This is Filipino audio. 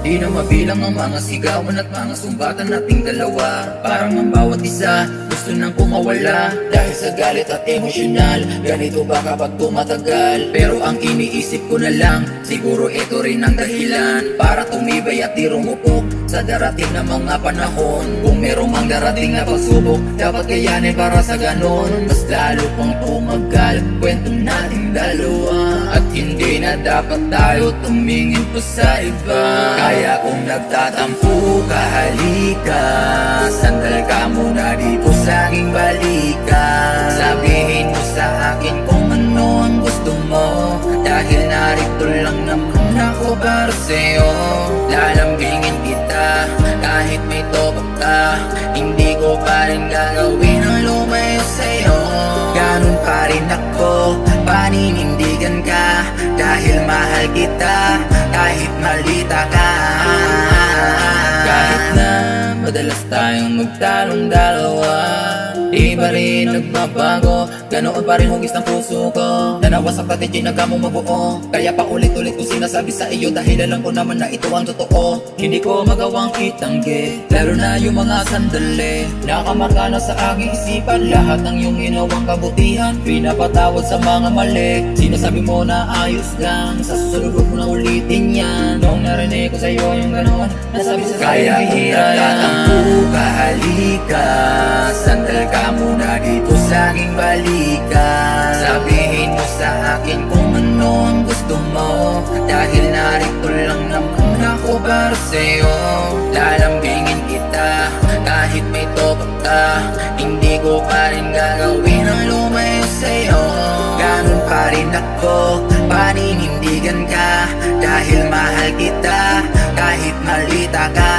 Di na mabilang ang mga sigawan at mga sumbatan nating dalawa. Parang ang bawat isa gusto nang kumawala dahil sa galit at emosyonal. Ganito ba kapag tumatagal? Pero ang iniisip ko na lang, siguro ito rin ang dahilan para tumibay at di rumupok sa darating na mga panahon. Kung merong ang darating na pagsubok, dapat kayanin para sa ganon mas lalo pang tumagal kwento nating dalawa. At hindi na dapat tayo tumingin pa sa iba. Kaya kung nagtatampo ka, halika, sandal ka muna dito sa aking balikan. Sabihin mo sa akin kung ano ang gusto mo, dahil narito lang naman ako para sa'yo. Lalambingin kita kahit may tobak ka, hindi ko pa rin gagawin ang lumayo sa'yo. Ganun pa rin ako, paninindigan ka, dahil mahal kita kahit malita ka. Kahit na madalas tayong magtalong dalawa, di ba rin nagbabago, ganoon pa rin hugis ng puso ko. Nanawasak pati ginaga mo mabuo, kaya pa ulit-ulit ko sinasabi sa iyo, dahil alam ko naman na ito ang totoo. Hindi ko magawang itanggi, lalo na yung mga sandali nakamarka na sa aking isipan. Lahat ng iyong ginawang kabutihan, pinapatawad sa mga mali. Sinasabi mo na ayos lang, sa susunod mo na ulitin yan. Noong narinig ko sa iyo yung ganoon, nasabi sa kaya nagtatampo ka, halika, sandal ka muna dito sa aking balikan. Sabihin mo sa akin kung ano ang gusto mo, dahil narito lang naman ako para sa'yo. Lalambingin kita kahit may tobak ka, hindi ko pa rin gagawin ang lumayo sa'yo. Ganun pa rin ako, paninindigan ka, dahil mahal kita kahit malita ka.